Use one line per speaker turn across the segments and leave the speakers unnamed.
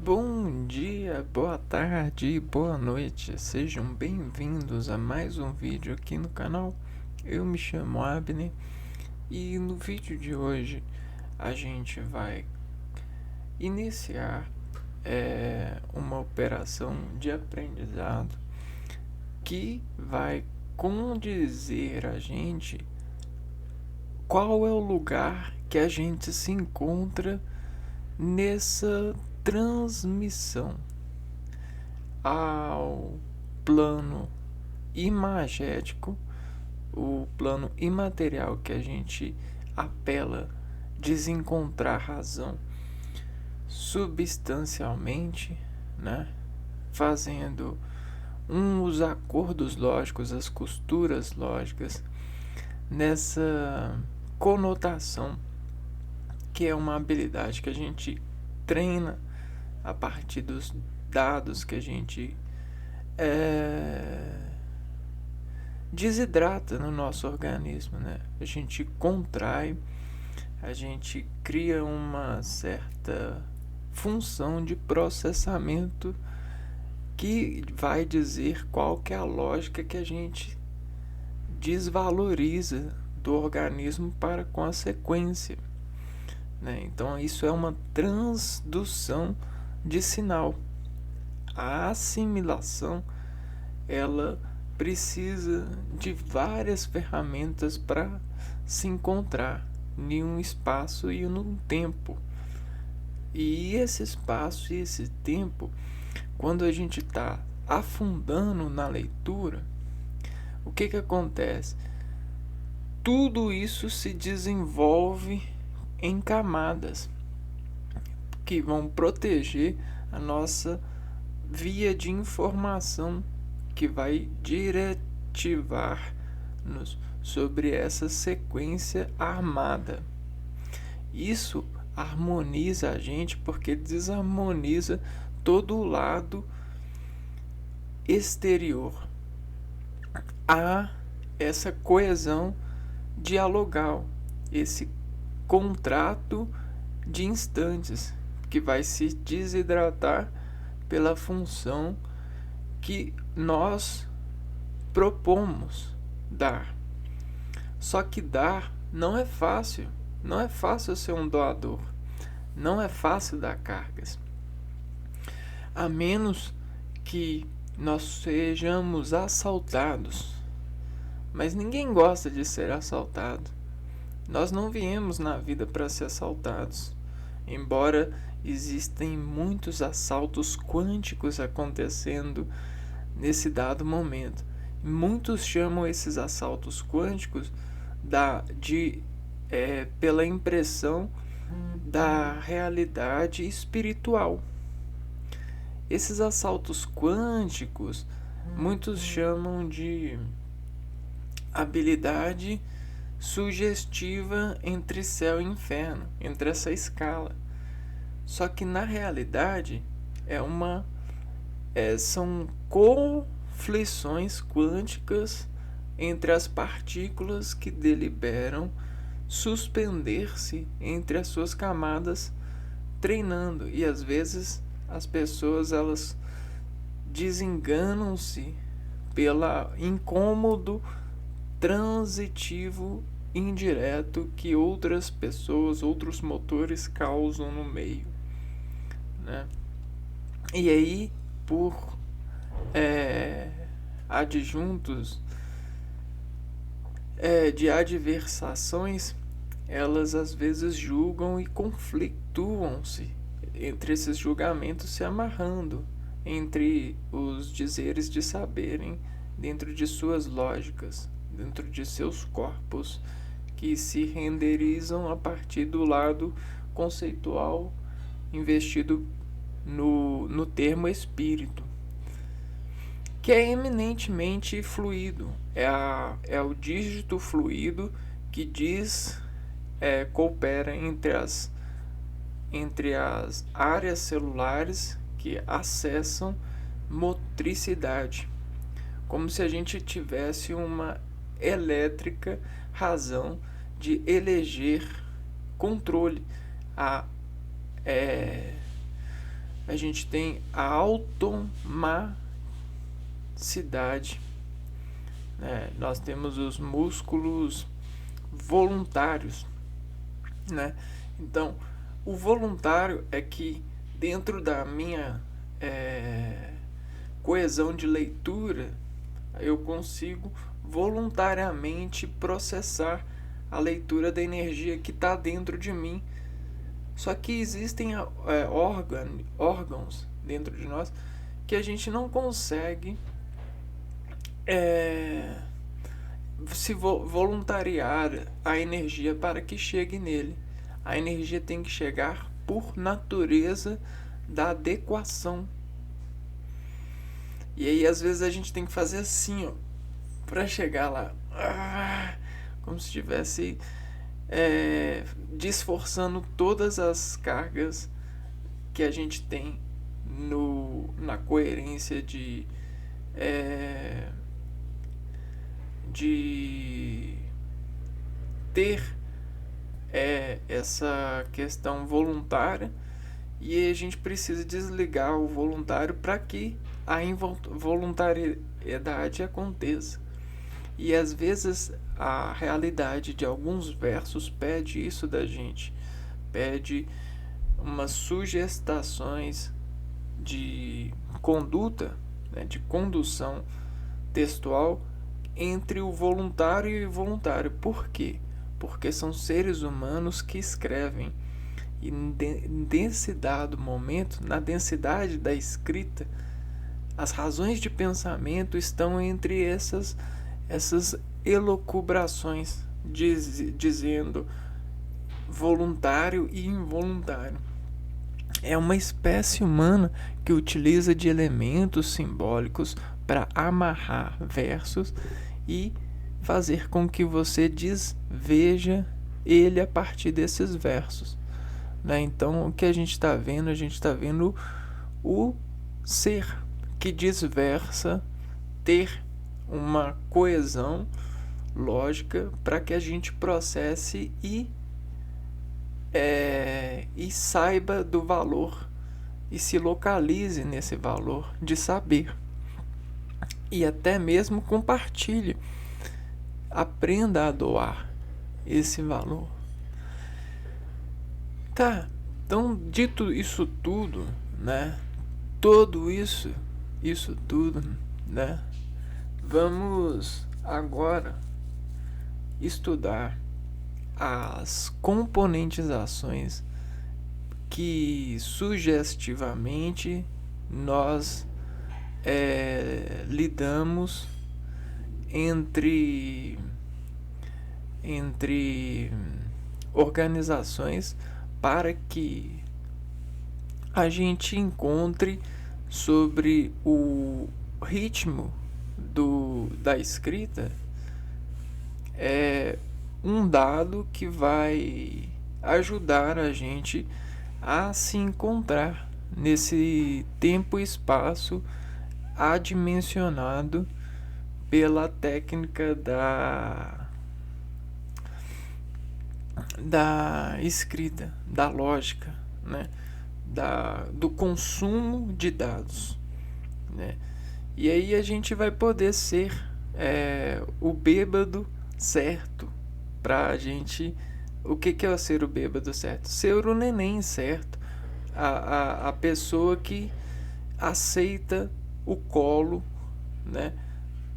Bom dia, boa tarde, boa noite, sejam bem-vindos a mais um vídeo aqui no canal. Eu me chamo Abner e no vídeo de hoje a gente vai iniciar uma operação de aprendizado que vai condizer a gente qual é o lugar que a gente se encontra nessa transmissão ao plano imagético, o plano imaterial que a gente apela desencontrar razão substancialmente, né? Fazendo os acordos lógicos, as costuras lógicas nessa conotação que é uma habilidade que a gente treina a partir dos dados que a gente desidrata no nosso organismo, né? A gente contrai, a gente cria uma certa função de processamento que vai dizer qual que é a lógica que a gente desvaloriza do organismo para com a sequência, né? Então isso é uma transdução de sinal. A assimilação ela precisa de várias ferramentas para se encontrar em um espaço e num tempo. E esse espaço e esse tempo, quando a gente está afundando na leitura, o que acontece? Tudo isso se desenvolve em camadas que vão proteger a nossa via de informação, que vai diretivar-nos sobre essa sequência armada. Isso harmoniza a gente porque desarmoniza todo o lado exterior. Há essa coesão dialogal, esse contrato de instantes que vai se desidratar pela função que nós propomos dar. Só que dar não é fácil. Não é fácil ser um doador. Não é fácil dar cargas. A menos que nós sejamos assaltados. Mas ninguém gosta de ser assaltado. Nós não viemos na vida para ser assaltados. Embora existem muitos assaltos quânticos acontecendo nesse dado momento. Muitos chamam esses assaltos quânticos pela impressão da realidade espiritual. Esses assaltos quânticos, muitos chamam de habilidade sugestiva entre céu e inferno, entre essa escala. Só que na realidade são conflições quânticas entre as partículas que deliberam suspender-se entre as suas camadas, treinando. E às vezes as pessoas elas desenganam-se pelo incômodo transitivo indireto que outras pessoas, outros motores causam no meio, né? E aí, por adjuntos de adversações, elas às vezes julgam e conflituam-se entre esses julgamentos, se amarrando entre os dizeres de saberem dentro de suas lógicas, dentro de seus corpos que se renderizam a partir do lado conceitual investido no termo espírito, que é eminentemente fluido. É o dígito fluido que coopera entre as áreas celulares que acessam motricidade, como se a gente tivesse uma elétrica razão de eleger controle, a gente tem a automaticidade, né? Nós temos os músculos voluntários, né? Então, o voluntário é que dentro da minha coesão de leitura, eu consigo voluntariamente processar a leitura da energia que está dentro de mim. Só que existem órgãos dentro de nós que a gente não consegue se voluntariar a energia para que chegue nele. A energia tem que chegar por natureza da adequação. E aí às vezes a gente tem que fazer assim, ó, para chegar lá, como se estivesse desforçando todas as cargas que a gente tem na coerência de ter essa questão voluntária, e a gente precisa desligar o voluntário para que a involuntariedade aconteça. E às vezes a realidade de alguns versos pede isso da gente, pede umas sugestões de conduta, né, de condução textual entre o voluntário e o involuntário. Por quê? Porque são seres humanos que escrevem, e nesse dado momento, na densidade da escrita, as razões de pensamento estão entre essas elucubrações, dizendo voluntário e involuntário. É uma espécie humana que utiliza de elementos simbólicos para amarrar versos e fazer com que você desveja ele a partir desses versos, né? Então, o que a gente está vendo? A gente está vendo o ser que desversa ter uma coesão lógica para que a gente processe e saiba do valor e se localize nesse valor de saber, e até mesmo compartilhe, aprenda a doar esse valor. Tá, então dito isso tudo, né? Tudo isso tudo, né? Vamos agora estudar as componentizações que sugestivamente nós lidamos entre organizações, para que a gente encontre sobre o ritmo da escrita um dado que vai ajudar a gente a se encontrar nesse tempo e espaço adimensionado pela técnica da escrita, da lógica, né? Do consumo de dados, né? E aí a gente vai poder ser o bêbado certo pra gente. O que é ser o bêbado certo? Ser o neném certo, a pessoa que aceita o colo, né?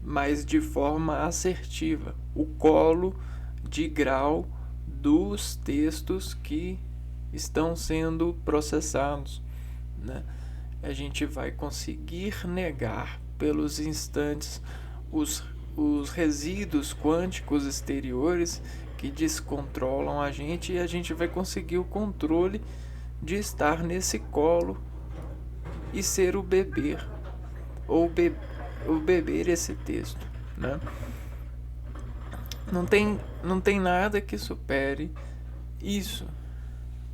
Mas de forma assertiva, o colo de grau dos textos que estão sendo processados, né? A gente vai conseguir negar pelos instantes os resíduos quânticos exteriores que descontrolam a gente, e a gente vai conseguir o controle de estar nesse colo e ser o beber, ou beber esse texto, né? Não tem nada que supere isso,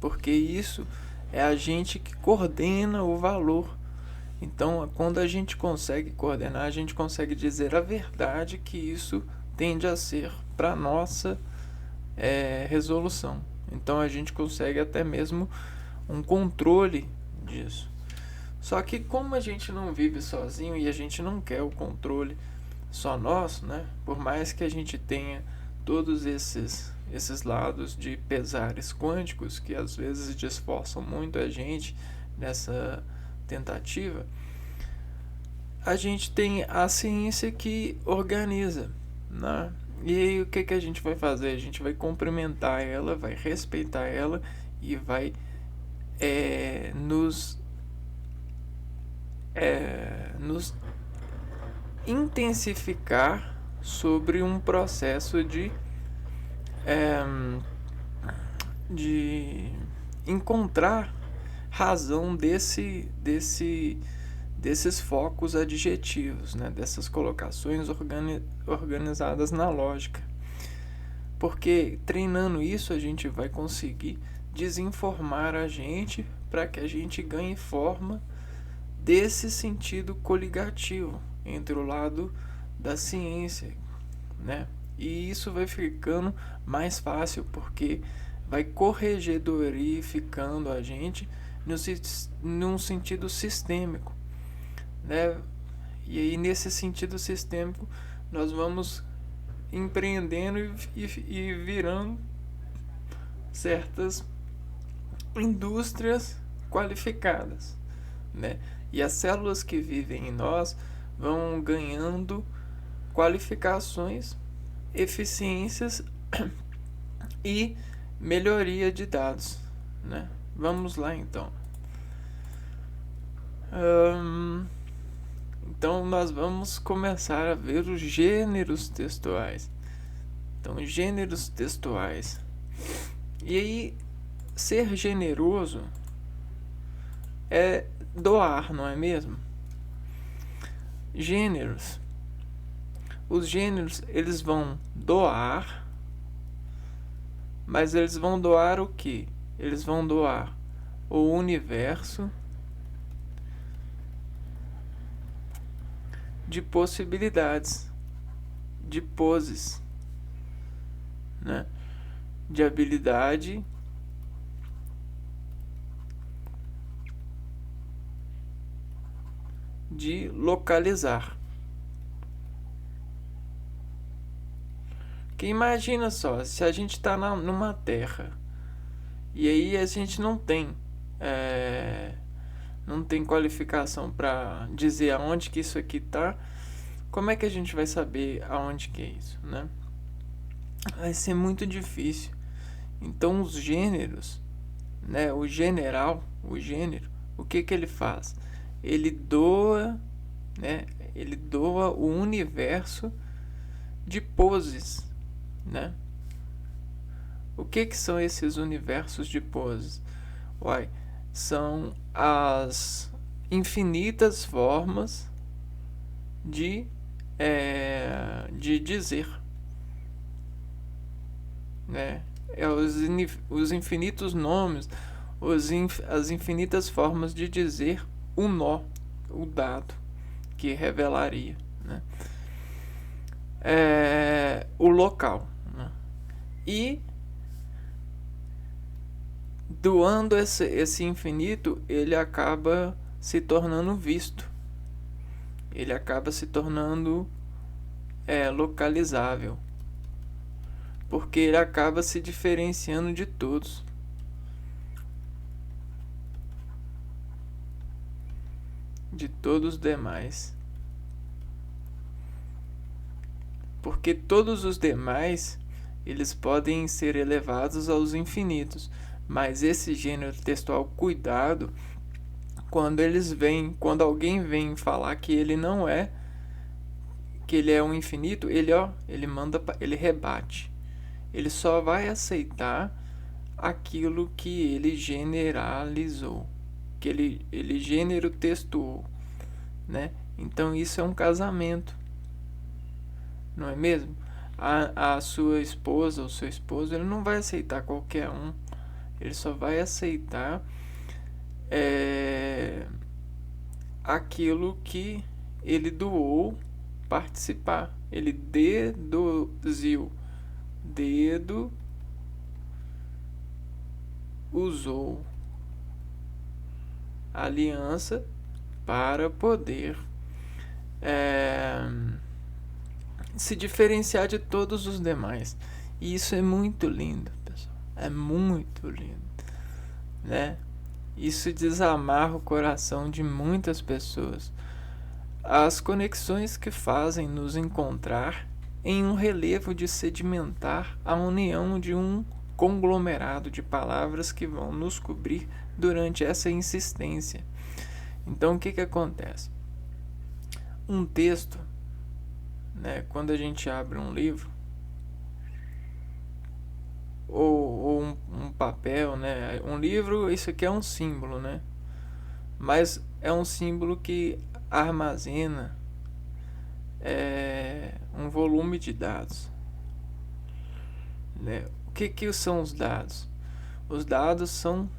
porque isso é a gente que coordena o valor. Então, quando a gente consegue coordenar, a gente consegue dizer a verdade que isso tende a ser para nossa resolução. Então, a gente consegue até mesmo um controle disso. Só que como a gente não vive sozinho e a gente não quer o controle só nosso, né? Por mais que a gente tenha todos esses lados de pesares quânticos que às vezes desforçam muito a gente nessa tentativa, a gente tem a ciência que organiza, né? E aí o que a gente vai fazer? A gente vai cumprimentar ela, vai respeitar ela e vai nos intensificar sobre um processo de encontrar razão desses focos adjetivos, né? Dessas colocações organizadas na lógica. Porque treinando isso a gente vai conseguir desinformar a gente para que a gente ganhe forma desse sentido coligativo entre o lado da ciência, né? E isso vai ficando mais fácil porque vai corregedorificando a gente num sentido sistêmico, né? E aí nesse sentido sistêmico nós vamos empreendendo e virando certas indústrias qualificadas, né? E as células que vivem em nós vão ganhando qualificações, eficiências e melhoria de dados, né? Vamos lá então. Então nós vamos começar a ver os gêneros textuais. Então, gêneros textuais. E aí, ser generoso é doar, não é mesmo? Gêneros. Os gêneros, eles vão doar, mas eles vão doar o quê? Eles vão doar o universo de possibilidades, de poses, né? De habilidade de localizar. Que imagina só, se a gente está numa terra e aí a gente não tem qualificação para dizer aonde que isso aqui está, como é que a gente vai saber aonde que é isso, né? Vai ser muito difícil. Então os gêneros, né, o gênero, o que ele faz? Ele doa, né? Ele doa o universo de poses, né? O que são esses universos de poses? Uai, são as infinitas formas de dizer, né? Os infinitos nomes, as infinitas formas de dizer o nó, o dado que revelaria, né? O local, né? E doando esse infinito, ele acaba se tornando visto, ele acaba se tornando localizável, porque ele acaba se diferenciando de todos. De todos os demais. Porque todos os demais, eles podem ser elevados aos infinitos. Mas esse gênero textual, cuidado, quando alguém vem falar que ele não é, que ele é um infinito, ele rebate. Ele só vai aceitar aquilo que ele generalizou, que ele gênero textuou, né? Então isso é um casamento, não é mesmo? A sua esposa ou seu esposo, ele não vai aceitar qualquer um, ele só vai aceitar aquilo que ele doou participar, ele deduziu, usou aliança para poder se diferenciar de todos os demais. E isso é muito lindo, pessoal. É muito lindo, né? Isso desamarra o coração de muitas pessoas. As conexões que fazem nos encontrar em um relevo de sedimentar a união de um conglomerado de palavras que vão nos cobrir durante essa insistência. Então, o que acontece? Um texto, né, quando a gente abre um livro ou um papel, né, um livro, isso aqui é um símbolo, né, mas é um símbolo que armazena um volume de dados, né? O que são os dados? Os dados são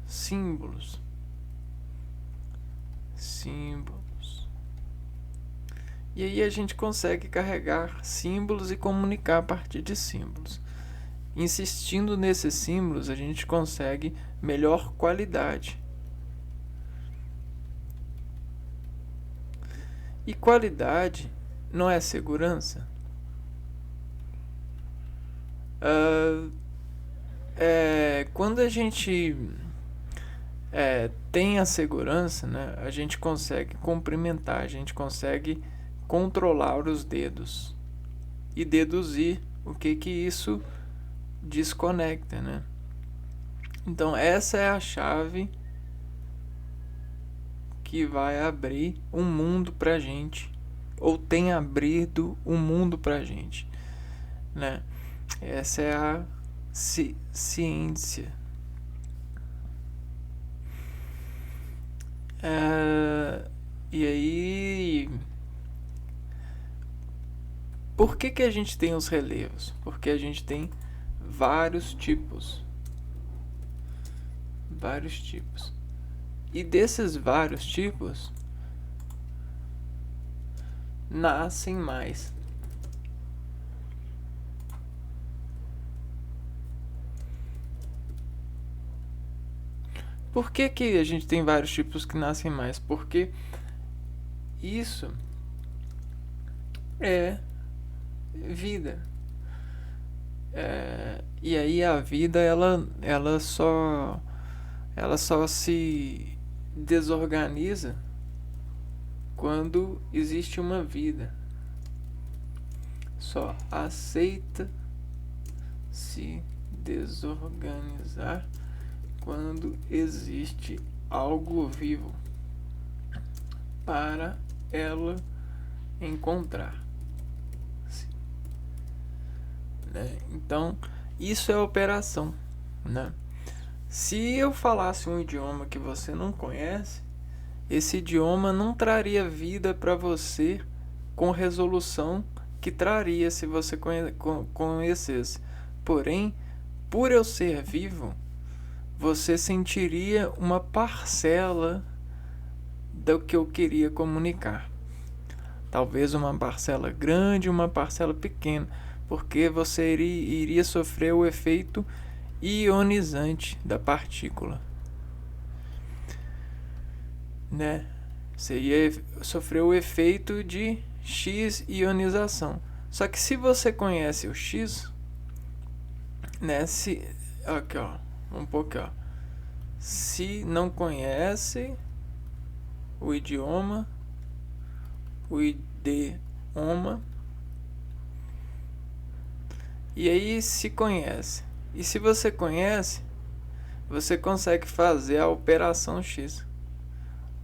símbolos. E aí a gente consegue carregar símbolos e comunicar a partir de símbolos. Insistindo nesses símbolos, a gente consegue melhor qualidade. E qualidade não é segurança? Quando a gente tem a segurança, né, a gente consegue cumprimentar, a gente consegue controlar os dedos e deduzir o que isso desconecta, né? Então essa é a chave que vai abrir um mundo pra gente, ou tem abrido um mundo pra gente, né? Essa é a ciência. E aí, por que a gente tem os relevos? Porque a gente tem vários tipos. E desses vários tipos nascem mais. Por que a gente tem vários tipos que nascem mais? Porque isso é vida. E aí a vida ela só se desorganiza quando existe uma vida. Só aceita se desorganizar quando existe algo vivo para ela encontrar. Né? Então, isso é operação, né? Se eu falasse um idioma que você não conhece, esse idioma não traria vida para você com resolução que traria se você conhecesse. Porém, por eu ser vivo, você sentiria uma parcela do que eu queria comunicar. Talvez uma parcela grande, uma parcela pequena, porque você iria sofrer o efeito ionizante da partícula, né? Você ia sofrer o efeito de X ionização. Só que se você conhece o X, né? Aqui, ó, um pouco, ó. Se não conhece o idioma, e aí se conhece. E se você conhece, você consegue fazer a operação X.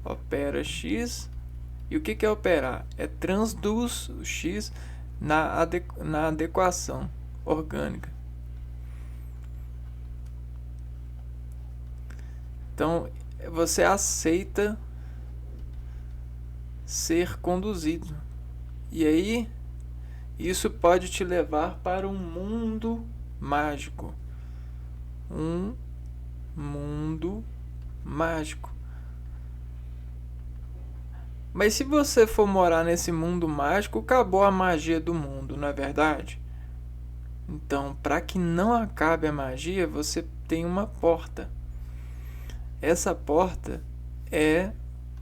Opera X. E o que é operar? É transduz o X na adequação orgânica. Então, você aceita ser conduzido. E aí, isso pode te levar para um mundo mágico. Um mundo mágico. Mas se você for morar nesse mundo mágico, acabou a magia do mundo, não é verdade? Então, para que não acabe a magia, você tem uma porta. Essa porta é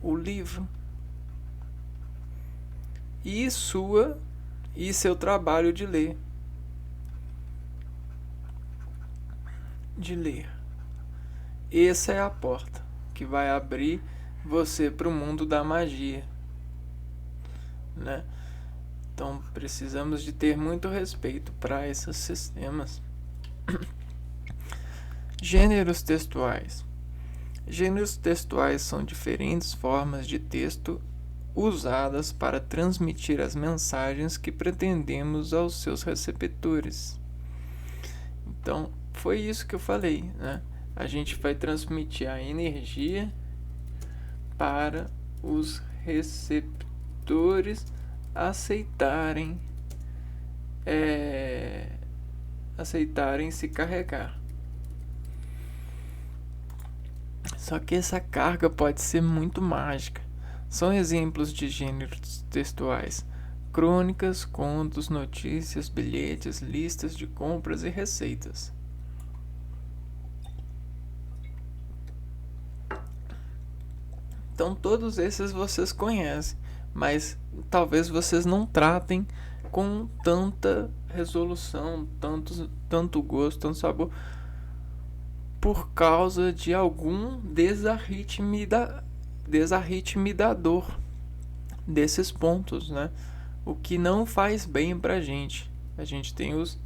o livro e seu trabalho de ler. Essa é a porta que vai abrir você para o mundo da magia, né? Então precisamos de ter muito respeito para esses sistemas. Gêneros textuais. Gêneros textuais são diferentes formas de texto usadas para transmitir as mensagens que pretendemos aos seus receptores. Então, foi isso que eu falei, né? A gente vai transmitir a energia para os receptores aceitarem se carregar. Só que essa carga pode ser muito mágica. São exemplos de gêneros textuais: crônicas, contos, notícias, bilhetes, listas de compras e receitas. Então todos esses vocês conhecem, mas talvez vocês não tratem com tanta resolução, tanto gosto, tanto sabor, por causa de algum desarritmidador desses pontos, né? O que não faz bem pra gente. A gente tem os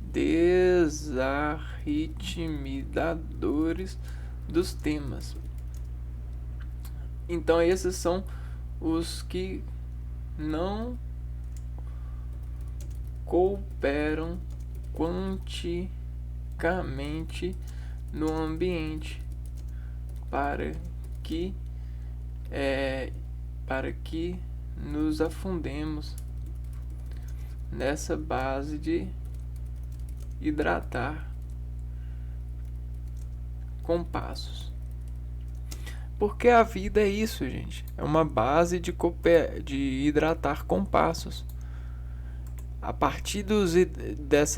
desarritmidadores dos temas. Então esses são os que não cooperam quanticamente no ambiente para que nos afundemos nessa base de hidratar compassos. Porque a vida é isso, gente. É uma base de hidratar compassos. A partir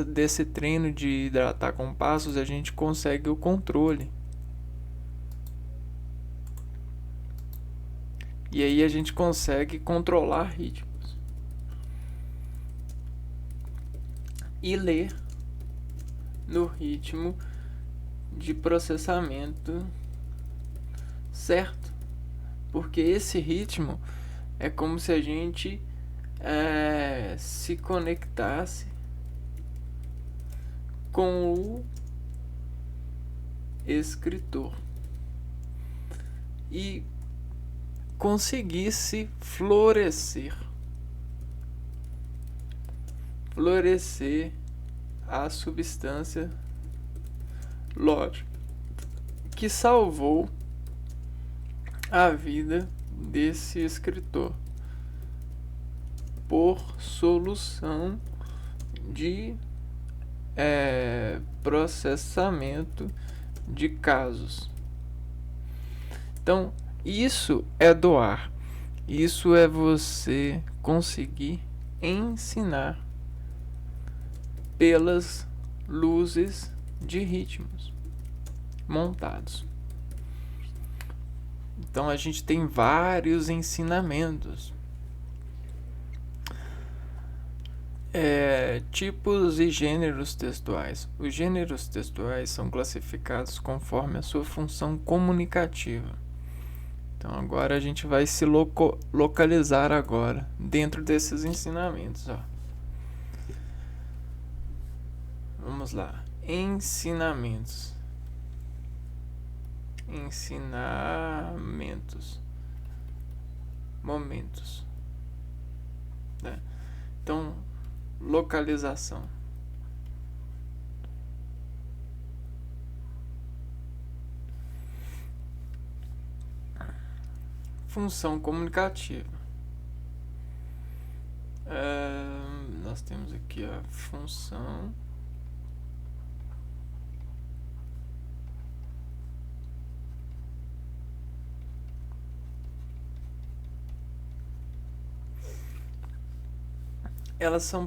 desse treino de hidratar compassos, a gente consegue o controle. E aí a gente consegue controlar ritmos. E ler no ritmo de processamento certo, porque esse ritmo é como se a gente se conectasse com o escritor e conseguisse florescer a substância lógica que salvou a vida desse escritor por solução de processamento de casos. Então, isso é doar. Isso é você conseguir ensinar pelas luzes de ritmos montados. Então a gente tem vários ensinamentos. Tipos e gêneros textuais. Os gêneros textuais são classificados conforme a sua função comunicativa. Então agora a gente vai se localizar agora dentro desses ensinamentos. Vamos lá. Ensinamentos. Momentos, né? Então, localização. Função comunicativa. Nós temos aqui a função eles são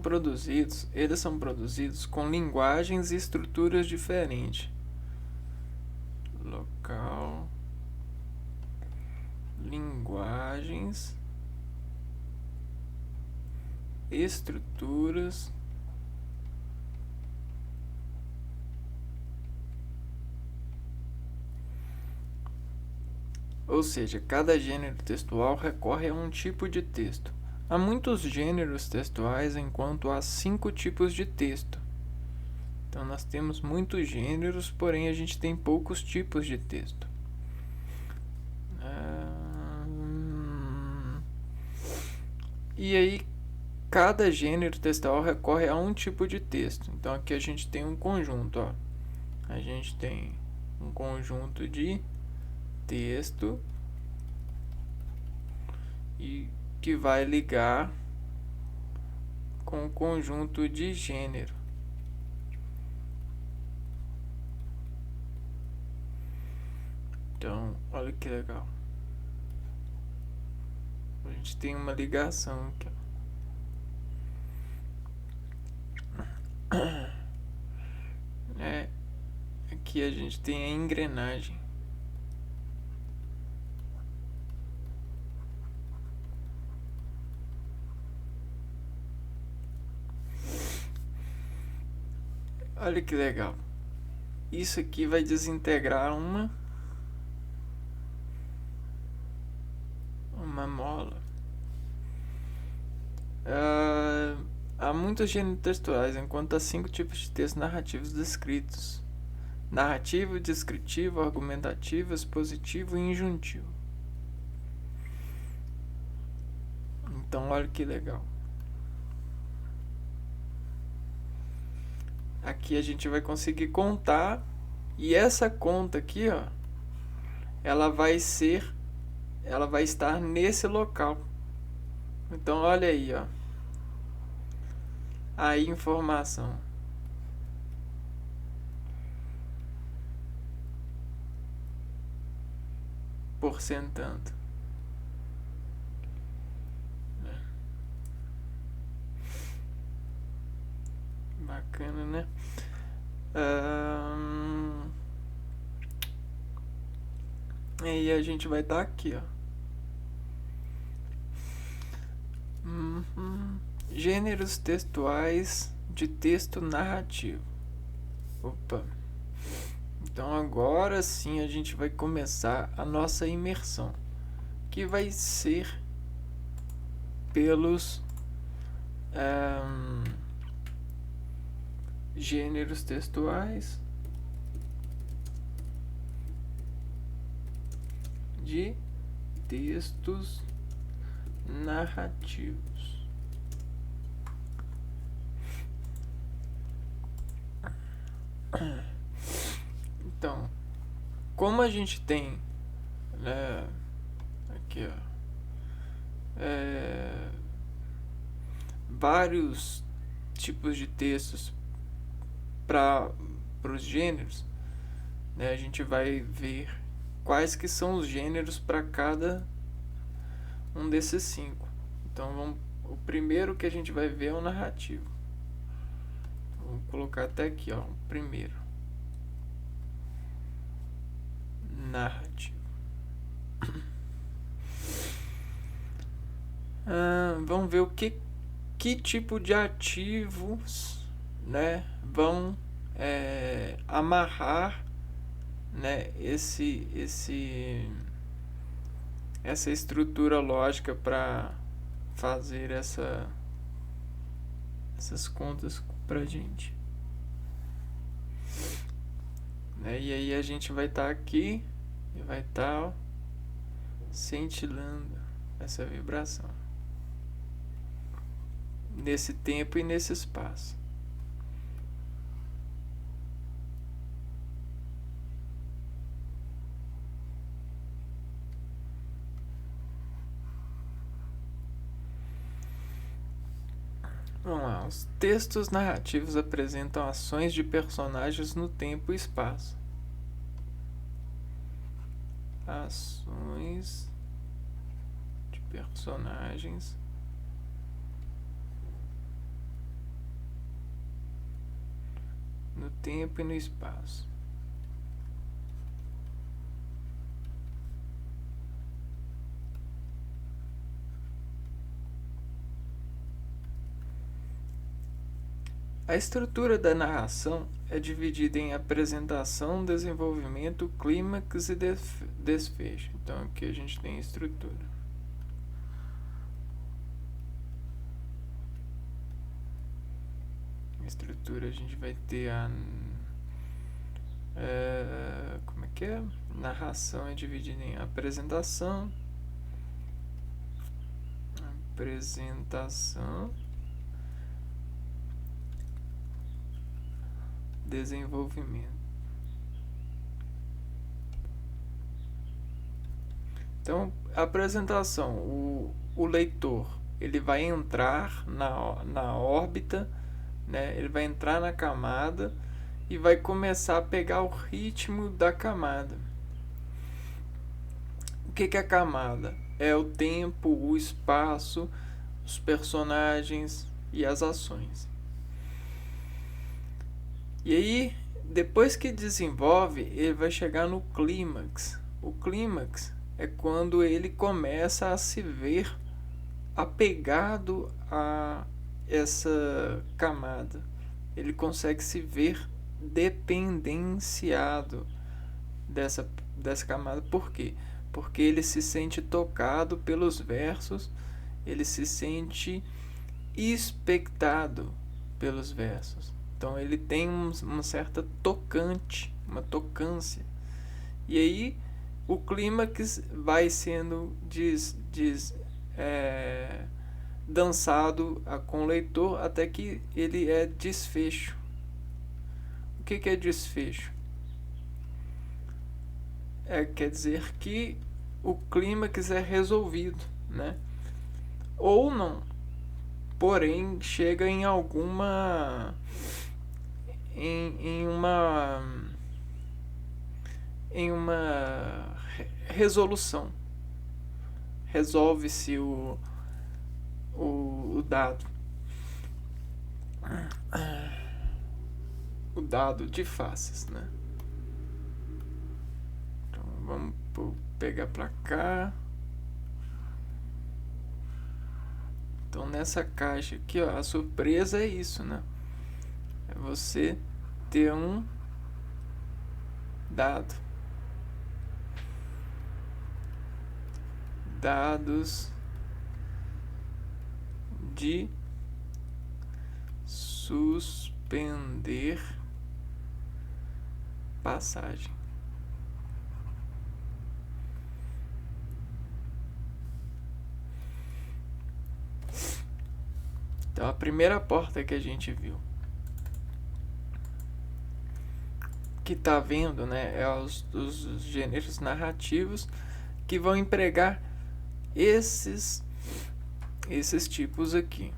produzidos com linguagens e estruturas diferentes. Local, linguagens, estruturas, ou seja, cada gênero textual recorre a um tipo de texto. Há muitos gêneros textuais, enquanto há 5 tipos de texto. Então nós temos muitos gêneros, porém a gente tem poucos tipos de texto. E aí cada gênero textual recorre a um tipo de texto. Então aqui a gente tem um conjunto, ó. A gente tem um conjunto de texto e que vai ligar com o conjunto de gênero. Então, olha que legal. A gente tem uma ligação aqui, aqui a gente tem a engrenagem. Olha que legal. Isso aqui vai desintegrar uma mola. Há muitos gêneros textuais, enquanto há 5 tipos de textos narrativos descritos: narrativo, descritivo, argumentativo, expositivo e injuntivo. Então, olha que legal. Aqui a gente vai conseguir contar, e essa conta aqui, ó, ela vai estar nesse local. Então, olha aí, ó, a informação. Porcentando. Bacana, né? E a gente vai estar aqui, ó. Gêneros textuais de texto narrativo. Opa. Então agora sim a gente vai começar a nossa imersão, que vai ser pelos gêneros textuais de textos narrativos. Então, como a gente tem, né, aqui, ó, vários tipos de textos para os gêneros, né, a gente vai ver quais que são os gêneros para cada um desses 5. Então, o primeiro que a gente vai ver é o narrativo. Vou colocar até aqui, ó, o primeiro. Narrativo. Vamos ver o que tipo de ativos, né, vão amarrar, né, essa estrutura lógica para fazer essas contas pra gente, né? E aí a gente vai estar aqui e vai estar cintilando essa vibração nesse tempo e nesse espaço. Vamos lá. Os textos narrativos apresentam ações de personagens no tempo e espaço. Ações de personagens no tempo e no espaço. A estrutura da narração é dividida em apresentação, desenvolvimento, clímax e desfecho. Então aqui a gente tem a estrutura. A estrutura a gente vai ter como é que é? Narração é dividida em apresentação, desenvolvimento. Então, a apresentação, o leitor, ele vai entrar na órbita, né? Ele vai entrar na camada e vai começar a pegar o ritmo da camada. O que é a camada? É o tempo, o espaço, os personagens e as ações. E aí, depois que desenvolve, ele vai chegar no clímax. O clímax é quando ele começa a se ver apegado a essa camada. Ele consegue se ver dependenciado dessa camada. Por quê? Porque ele se sente tocado pelos versos, ele se sente expectado pelos versos. Então ele tem uma certa uma tocância. E aí o clímax vai sendo dançado com o leitor até que ele é desfecho. O que é desfecho? Quer dizer que o clímax é resolvido, né? Ou não, porém chega em alguma em uma resolução. Resolve-se o dado. O dado de faces, né? Então vamos pegar para cá. Então nessa caixa aqui, ó, a surpresa é isso, né? É você ter um dado. Dados de suspender passagem. Então a primeira porta que a gente viu, que está vendo, né, é os gêneros narrativos que vão empregar esses tipos aqui.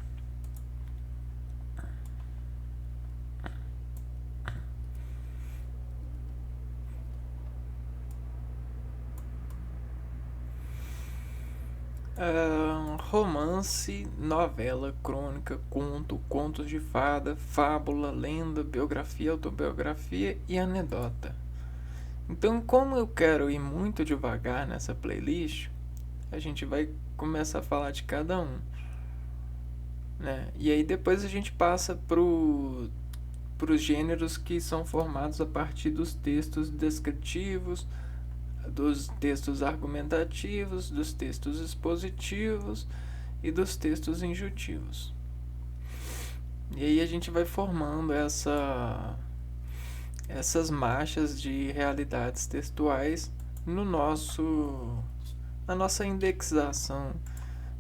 Romance, novela, crônica, conto, contos de fada, fábula, lenda, biografia, autobiografia e anedota. Então, como eu quero ir muito devagar nessa playlist, a gente vai começar a falar de cada um, né? E aí depois a gente passa para os gêneros que são formados a partir dos textos descritivos, dos textos argumentativos, dos textos expositivos e dos textos injutivos. E aí a gente vai formando essas marchas de realidades textuais na nossa indexação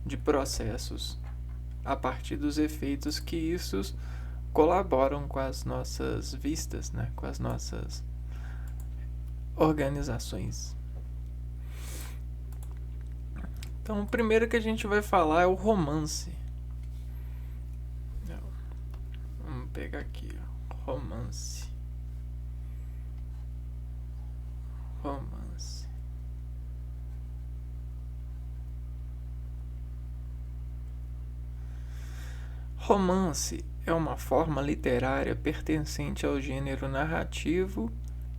de processos a partir dos efeitos que isso colaboram com as nossas vistas, né? Com as nossas organizações. Então, o primeiro que a gente vai falar é o romance. Vamos pegar aqui, ó. Romance. Romance é uma forma literária pertencente ao gênero narrativo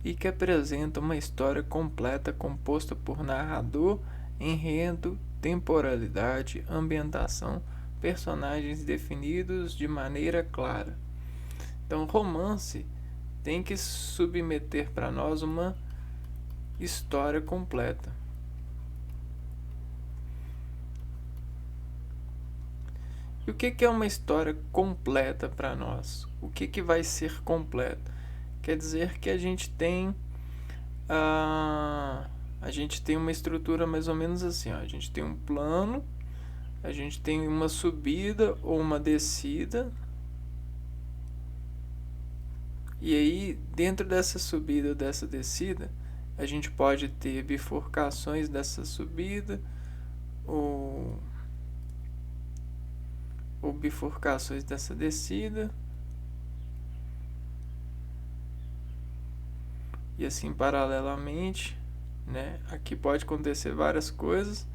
e que apresenta uma história completa composta por narrador, enredo, temporalidade, ambientação, personagens definidos de maneira clara. Então, romance tem que submeter para nós uma história completa. E o que é uma história completa para nós? O que vai ser completo? Quer dizer que a gente tem uma estrutura mais ou menos assim, ó. A gente tem um plano, a gente tem uma subida ou uma descida, e aí dentro dessa subida ou dessa descida a gente pode ter bifurcações dessa subida ou bifurcações dessa descida, e assim paralelamente, né? Aqui pode acontecer várias coisas.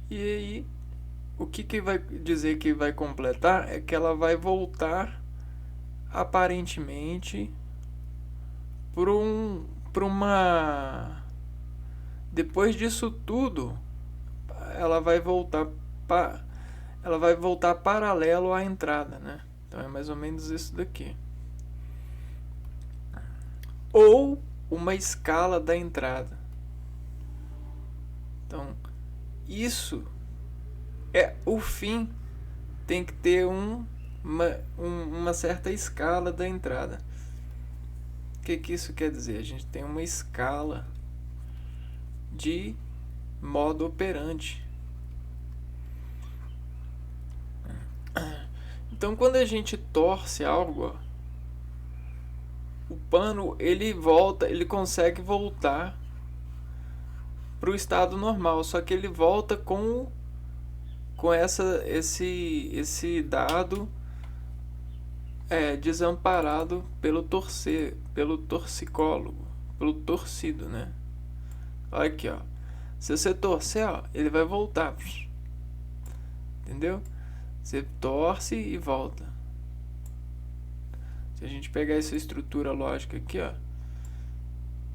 E aí, o que vai dizer que vai completar é que ela vai voltar aparentemente por uma, depois disso tudo, ela vai voltar ela vai voltar paralelo à entrada, né? Então é mais ou menos isso daqui. Ou uma escala da entrada. Então, isso é o fim, tem que ter uma certa escala da entrada. O que isso quer dizer? A gente tem uma escala de modo operante. Então, quando a gente torce algo, o pano ele volta, ele consegue voltar para o estado normal, só que ele volta com esse dado desamparado pelo torcicólogo, pelo torcido, né? Olha aqui, ó. Se você torcer, ó, ele vai voltar. Entendeu? Você torce e volta. Se a gente pegar essa estrutura lógica aqui, ó,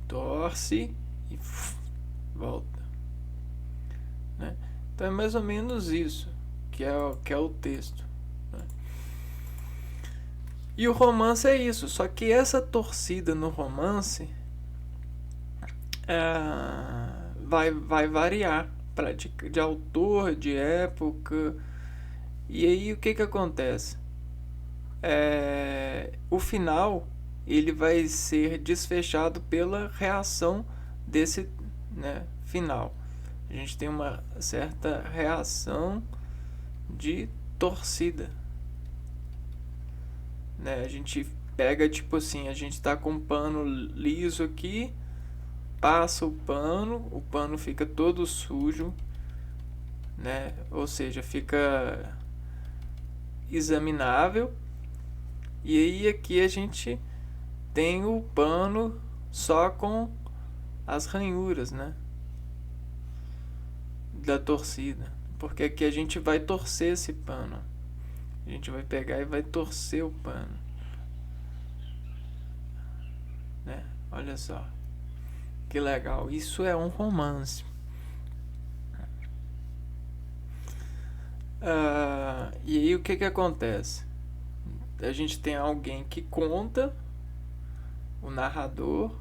torce e volta, né? Então é mais ou menos isso que é o texto, né? E o romance é isso, só que essa torcida no romance vai variar de autor, de época. E aí o que acontece? O final ele vai ser desfechado pela reação desse, né, final. A gente tem uma certa reação de torcida, né? A gente pega tipo assim, a gente está com um pano liso aqui, passa o pano fica todo sujo, né? Ou seja, fica examinável. E aí aqui a gente tem o pano só com as ranhuras, né, da torcida, porque aqui a gente vai torcer esse pano. A gente vai pegar e vai torcer o pano, né? Olha só que legal. Isso é um romance. E aí o que acontece? A gente tem alguém que conta, o narrador,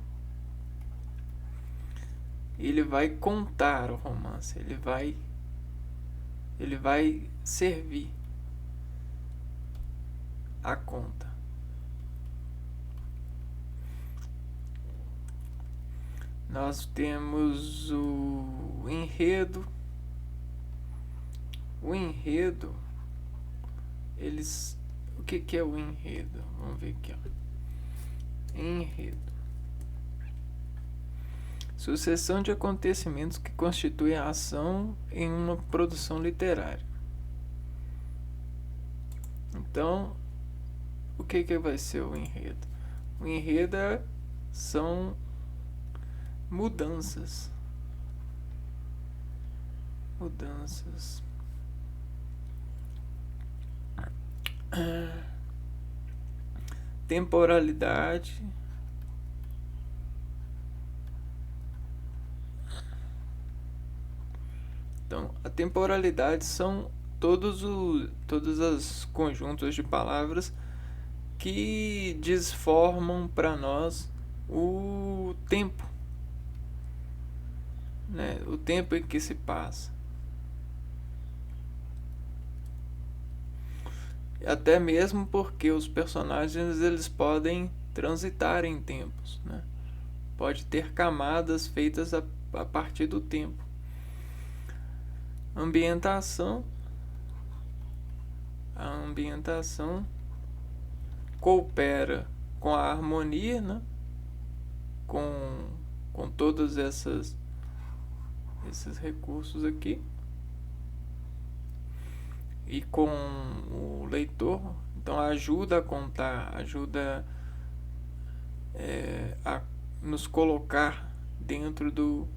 ele vai contar o romance, ele vai servir a conta. Nós temos o enredo. O enredo, o que é o enredo? Vamos ver aqui, ó. Enredo: sucessão de acontecimentos que constituem a ação em uma produção literária. Então, o que vai ser o enredo? O enredo são mudanças. Temporalidade. Então, a temporalidade são todos os conjuntos de palavras que desformam para nós o tempo, né? O tempo em que se passa. Até mesmo porque os personagens eles podem transitar em tempos, né? Pode ter camadas feitas a partir do tempo. Ambientação. A ambientação coopera com a harmonia, né? Com todos esses recursos aqui. E com o leitor, então ajuda a contar, ajuda a nos colocar dentro do...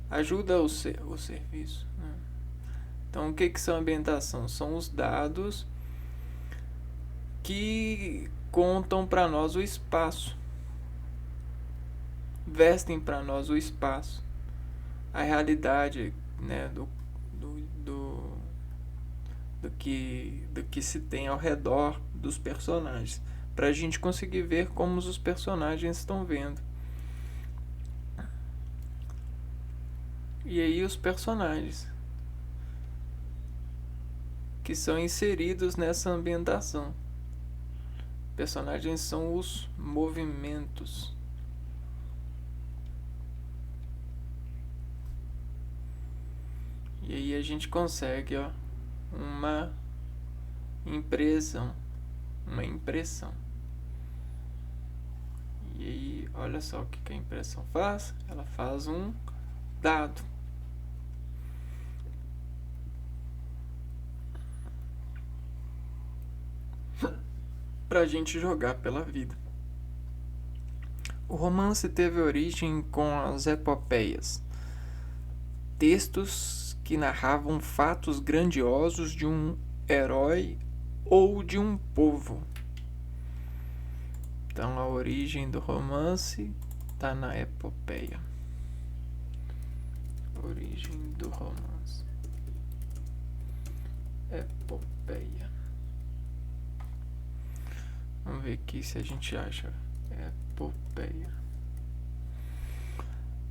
ajuda o serviço, né? Então o que são ambientação? São os dados que contam para nós o espaço, vestem para nós o espaço, a realidade, né, do que se tem ao redor dos personagens, para a gente conseguir ver como os personagens estão vendo. E aí os personagens que são inseridos nessa ambientação. Personagens são os movimentos. E aí a gente consegue, ó, uma impressão. E aí, olha só o que a impressão faz. Ela faz um dado. Pra gente jogar pela vida. O romance teve origem com as epopeias. Textos que narravam fatos grandiosos de um herói ou de um povo. Então a origem do romance está na epopeia. Origem do romance. Epopeia. Vamos ver aqui se a gente acha epopeia.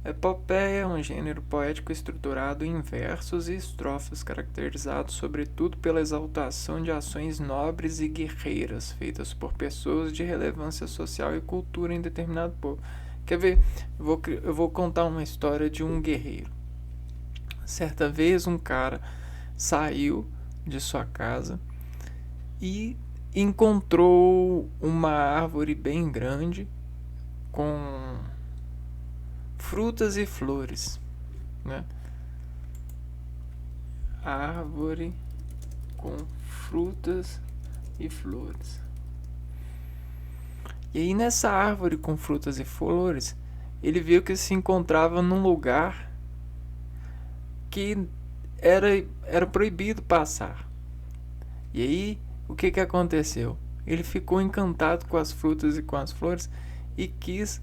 Epopeia é um gênero poético estruturado em versos e estrofes, caracterizado sobretudo pela exaltação de ações nobres e guerreiras feitas por pessoas de relevância social e cultura em determinado povo. Quer ver? Eu vou contar uma história de um guerreiro. Certa vez um cara saiu de sua casa e encontrou uma árvore bem grande com frutas e flores, né? Árvore com frutas e flores. E aí nessa árvore com frutas e flores, ele viu que se encontrava num lugar que era proibido passar. E aí o que aconteceu? Ele ficou encantado com as frutas e com as flores e quis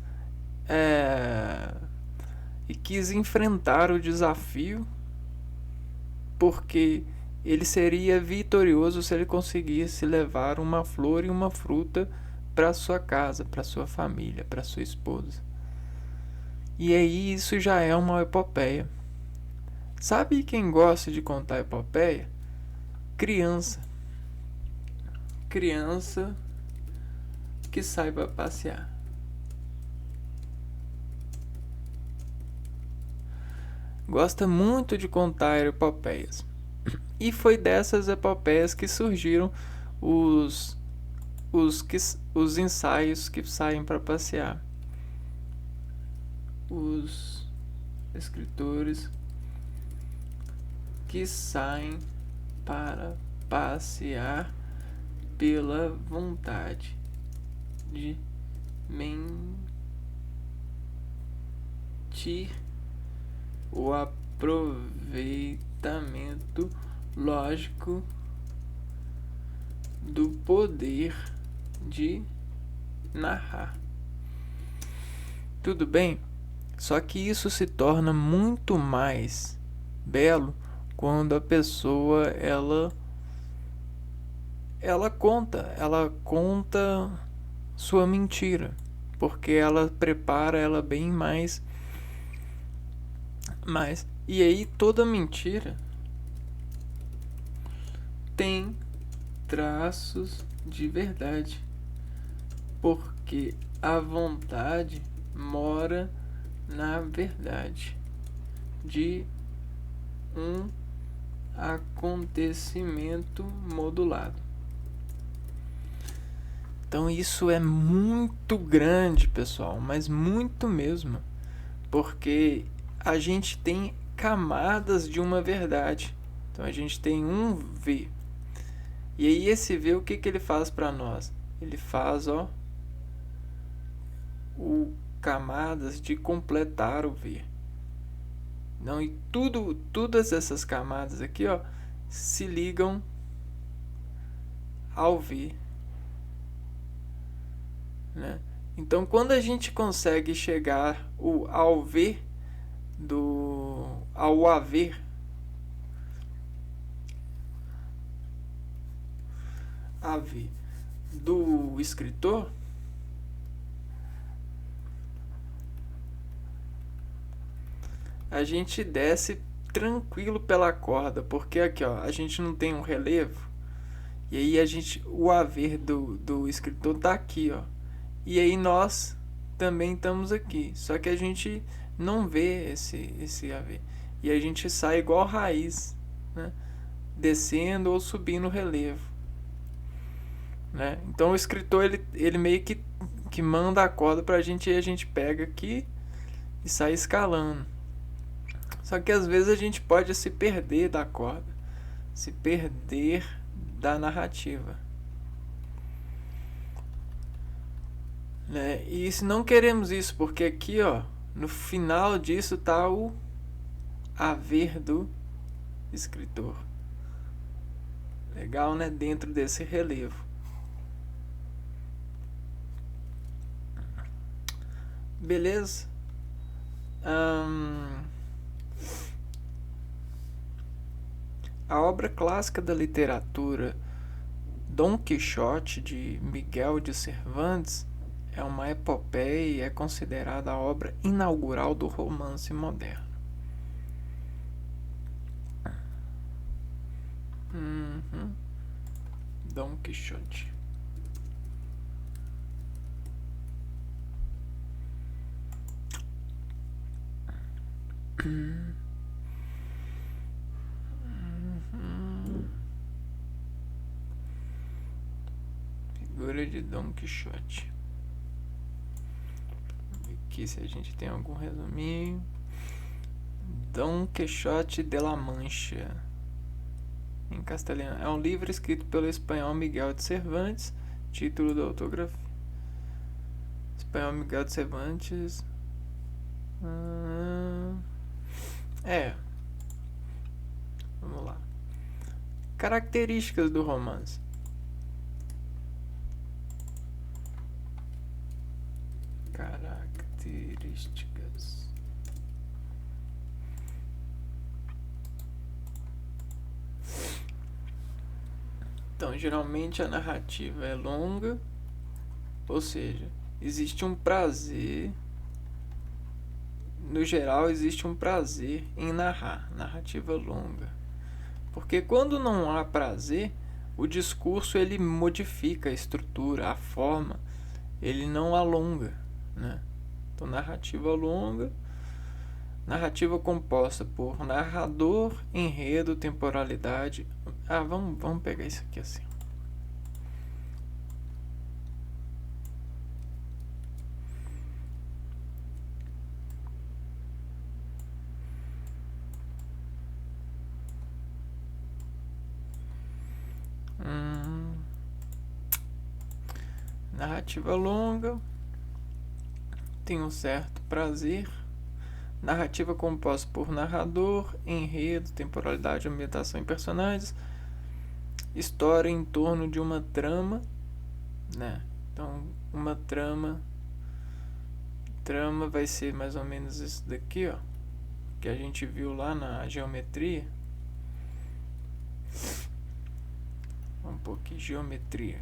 enfrentar o desafio, porque ele seria vitorioso se ele conseguisse levar uma flor e uma fruta para sua casa, para sua família, para sua esposa. E aí isso já é uma epopeia. Sabe quem gosta de contar epopeia? Criança. Criança que saiba passear. Gosta muito de contar epopeias. E foi dessas epopeias que surgiram os ensaios que saem para passear. Os escritores que saem para passear pela vontade de mentir o aproveitamento lógico do poder de narrar. Tudo bem? Só que isso se torna muito mais belo quando a pessoa ela ela conta sua mentira, porque ela prepara ela bem mais. E aí toda mentira tem traços de verdade, porque a vontade mora na verdade de um acontecimento modulado. Então isso é muito grande, pessoal, mas muito mesmo, porque a gente tem camadas de uma verdade. Então a gente tem um V. E aí esse V, o que ele faz para nós? Ele faz, o camadas de completar o V. Não, e todas essas camadas aqui, se ligam ao V, né? Então, quando a gente consegue chegar ao V ao haver, do escritor, a gente desce tranquilo pela corda, porque aqui, a gente não tem um relevo, e aí o haver do escritor tá aqui, e aí nós também estamos aqui, só que a gente não vê esse haver, e a gente sai igual raiz, né? Descendo ou subindo o relevo, né? Então o escritor ele meio que manda a corda pra gente, e a gente pega aqui e sai escalando. Só que às vezes a gente pode se perder da corda, se perder da narrativa, né? E se não queremos isso, porque aqui, no final disso tá o haver do escritor. Legal, né? Dentro desse relevo. Beleza? A obra clássica da literatura, Dom Quixote, de Miguel de Cervantes, é uma epopeia e é considerada a obra inaugural do romance moderno. Dom Quixote. Figura de Dom Quixote. Aqui se a gente tem algum resuminho. Dom Quixote de la Mancha, em castelhano. É um livro escrito pelo espanhol Miguel de Cervantes. Título da autografia. Espanhol Miguel de Cervantes. Vamos lá. Características do romance. Características. Então, geralmente a narrativa é longa, ou seja, existe um prazer. No geral, existe um prazer em narrar, narrativa longa. Porque quando não há prazer, o discurso ele modifica a estrutura, a forma, ele não alonga, né? Então, narrativa longa, narrativa composta por narrador, enredo, temporalidade. Vamos pegar isso aqui assim. Narrativa longa tem um certo prazer. Narrativa composta por narrador, enredo, temporalidade, ambientação e personagens. História em torno de uma trama, né? Então, uma trama vai ser mais ou menos isso daqui, que a gente viu lá na geometria. Um pouquinho de geometria.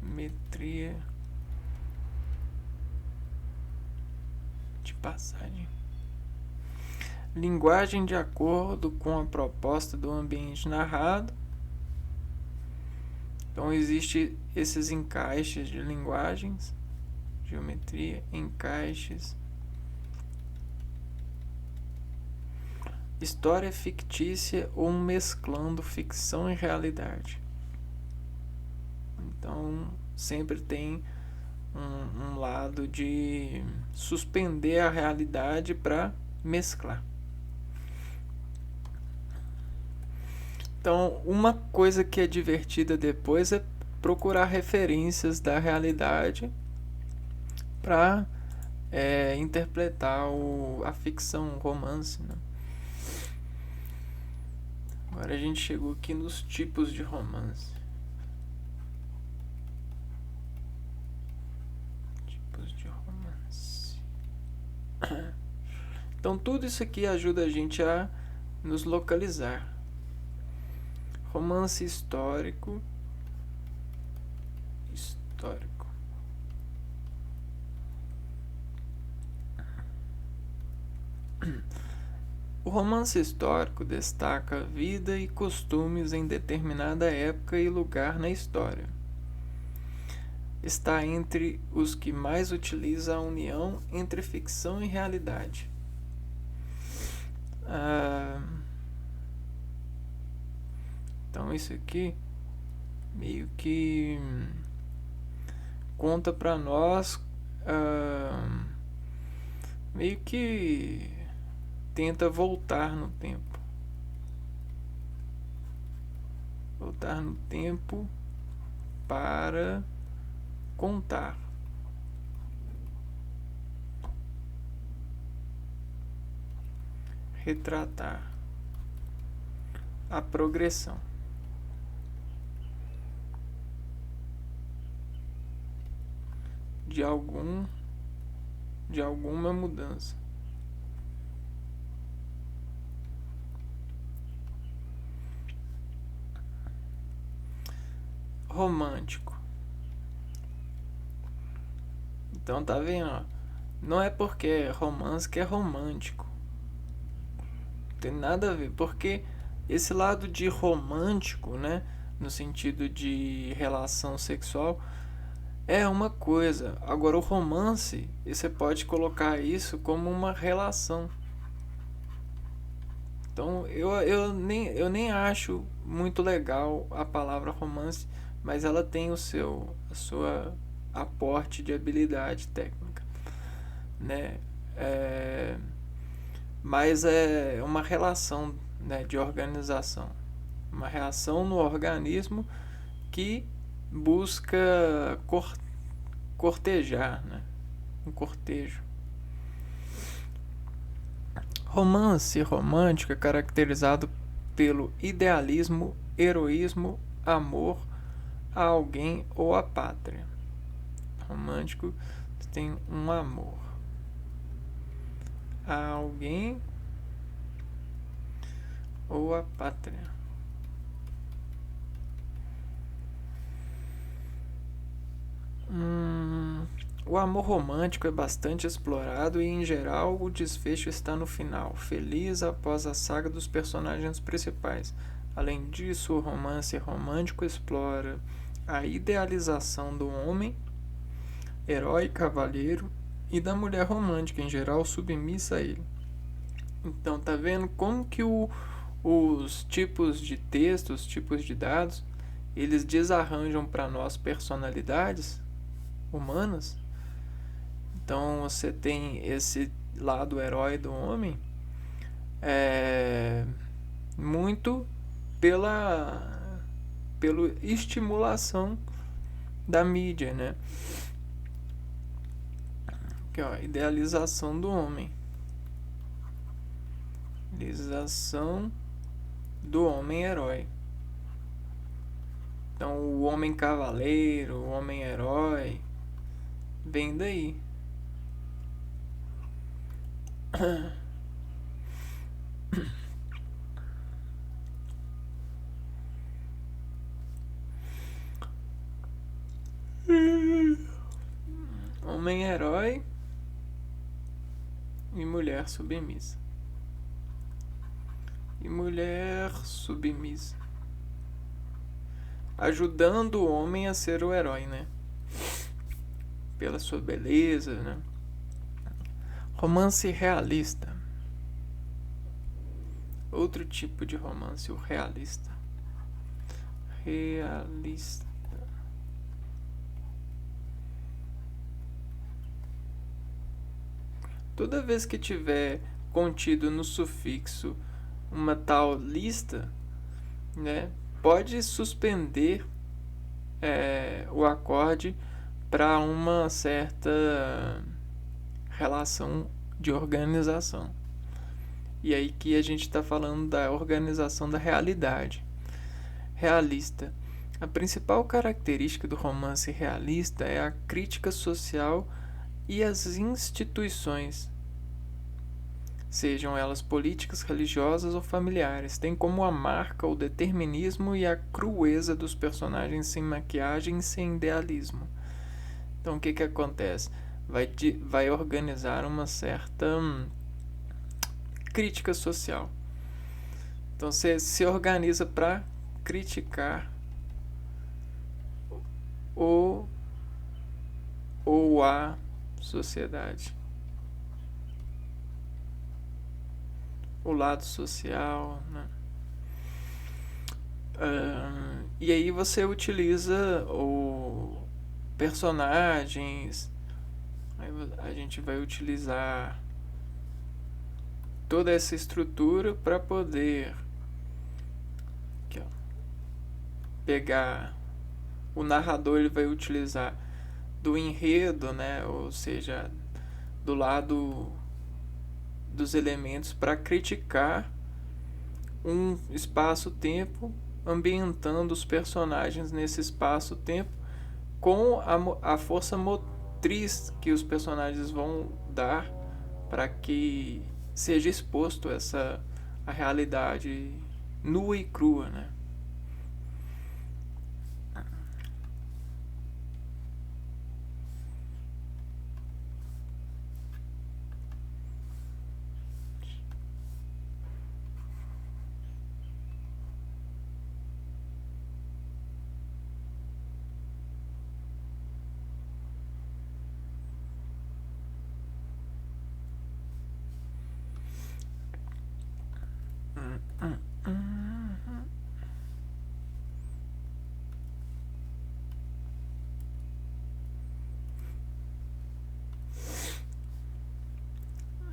Metria de passagem. Linguagem de acordo com a proposta do ambiente narrado. Então existe esses encaixes de linguagens, geometria, encaixes. História fictícia ou mesclando ficção e realidade. Então sempre tem um lado de suspender a realidade para mesclar. Então, uma coisa que é divertida depois é procurar referências da realidade para interpretar a ficção, o romance, né? Agora a gente chegou aqui nos tipos de romance. Tipos de romance. Então tudo isso aqui ajuda a gente a nos localizar. Romance histórico. O romance histórico destaca a vida e costumes em determinada época e lugar na história. Está entre os que mais utiliza a união entre ficção e realidade. Então isso aqui meio que conta para nós, meio que tenta voltar no tempo. Voltar no tempo para contar. Retratar a progressão de alguma mudança. Romântico. Então tá vendo, ó? Não é porque é romance que é romântico. Não tem nada a ver, porque esse lado de romântico, né, no sentido de relação sexual, é uma coisa. Agora o romance, você pode colocar isso como uma relação. Então eu nem acho muito legal a palavra romance, mas ela tem a sua aporte de habilidade técnica, né? Mas é uma relação, né, de organização, uma reação no organismo que busca cortejar, né? Um cortejo. Romance romântico é caracterizado pelo idealismo, heroísmo, amor a alguém ou à pátria. Romântico tem um amor a alguém ou à pátria. O amor romântico é bastante explorado e, em geral, o desfecho está no final, feliz após a saga dos personagens principais. Além disso, o romance romântico explora a idealização do homem, herói, cavalheiro, e da mulher romântica, em geral, submissa a ele. Então, tá vendo como que os tipos de textos, os tipos de dados, eles desarranjam para nós personalidades humanas? Então você tem esse lado herói do homem, muito pela estimulação da mídia, né? Aqui, ó, idealização do homem. Idealização do homem herói. Então o homem cavaleiro, o homem herói, vem daí. homem herói e mulher submissa. E mulher submissa, ajudando o homem a ser o herói, né? Pela sua beleza, né? Romance realista. Outro tipo de romance, o realista. Realista. Toda vez que tiver contido no sufixo uma tal lista, né, pode suspender o acorde para uma certa relação de organização. E aí que a gente está falando da organização da realidade. Realista. A principal característica do romance realista é a crítica social e as instituições, sejam elas políticas, religiosas ou familiares, tem como a marca o determinismo e a crueza dos personagens sem maquiagem e sem idealismo. Então o que acontece? Vai organizar uma certa crítica social. Então você se organiza para criticar ou a sociedade. O lado social, né? E aí você utiliza personagens. Aí a gente vai utilizar toda essa estrutura para poder aqui, ó, pegar. O narrador ele vai utilizar do enredo, né? Ou seja, do lado dos elementos para criticar um espaço-tempo, ambientando os personagens nesse espaço-tempo com a força motriz que os personagens vão dar para que seja exposto a realidade nua e crua, né?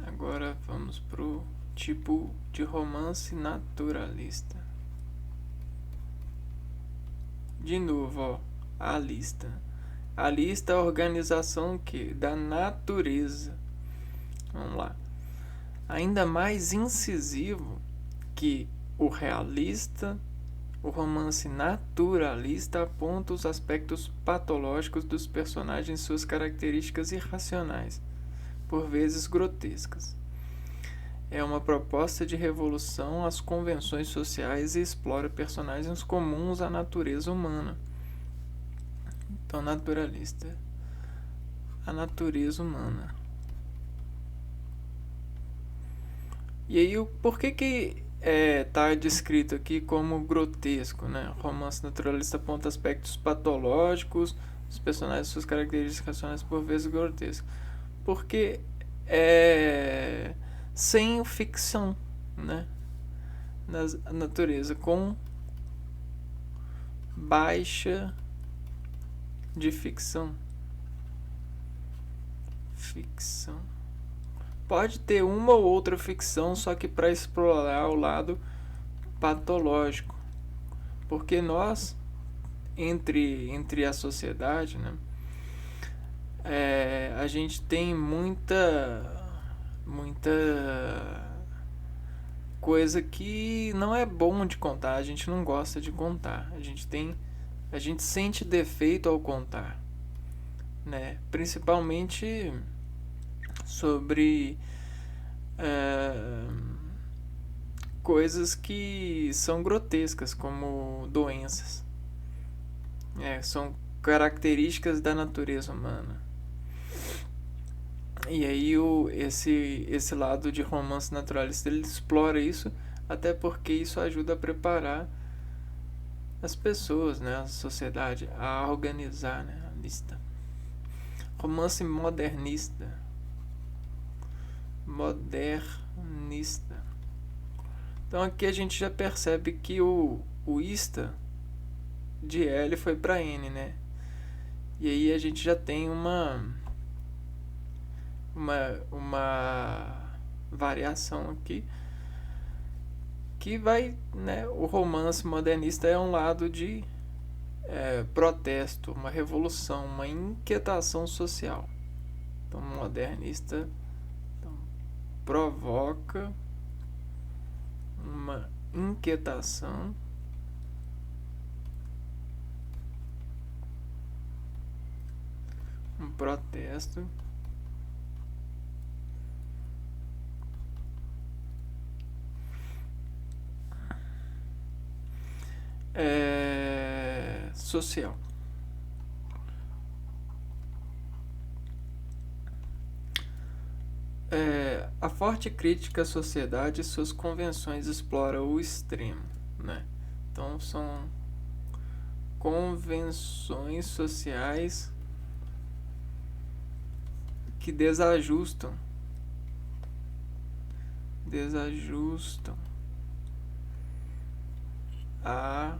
Agora vamos pro tipo de romance naturalista. De novo, ó, a lista. A lista é a organização da natureza. Vamos lá. Ainda mais incisivo que o realista, o romance naturalista aponta os aspectos patológicos dos personagens e suas características irracionais, por vezes grotescas. É uma proposta de revolução às convenções sociais e explora personagens comuns à natureza humana. Então, naturalista. A natureza humana. E aí, por que está descrito aqui como grotesco, né? O romance naturalista aponta aspectos patológicos dos personagens e suas características racionais, por vezes grotescas. Porque é sem ficção, né? Na natureza, com baixa de ficção. Ficção. Pode ter uma ou outra ficção, só que para explorar o lado patológico. Porque nós, entre a sociedade, né, a gente tem muita coisa que não é bom de contar, a gente não gosta de contar. A gente sente defeito ao contar, né? Principalmente sobre coisas que são grotescas, como doenças. São características da natureza humana. E aí esse lado de romance naturalista ele explora isso, até porque isso ajuda a preparar as pessoas, né, a sociedade, a organizar, né, a lista. Romance modernista. Modernista. Então aqui a gente já percebe que o ista de L foi para N, né? E aí a gente já tem uma variação aqui que vai, né? O romance modernista é um lado de protesto, uma revolução, uma inquietação social. Então, modernista provoca uma inquietação um protesto social. A forte crítica à sociedade e suas convenções explora o extremo, né? Então são convenções sociais que desajustam a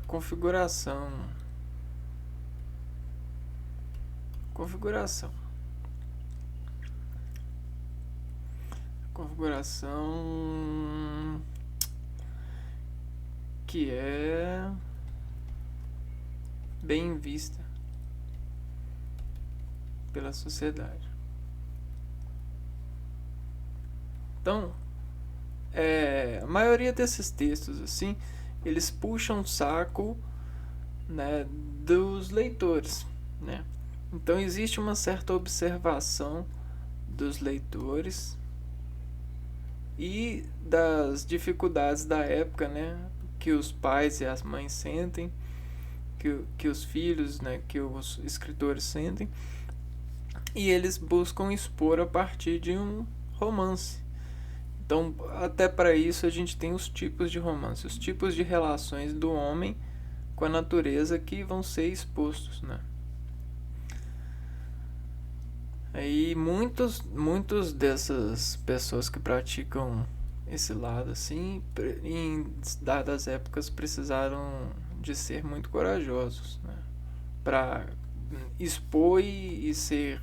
configuração que é bem vista pela sociedade. Então, a maioria desses textos assim, eles puxam o saco, né, dos leitores, né? Então existe uma certa observação dos leitores e das dificuldades da época, né, que os pais e as mães sentem, que os filhos, né, que os escritores sentem, e eles buscam expor a partir de um romance. Então, até para isso a gente tem os tipos de romance, os tipos de relações do homem com a natureza que vão ser expostos, né? Aí muitos dessas pessoas que praticam esse lado assim, em dadas épocas precisaram de ser muito corajosos, né? Para expor e ser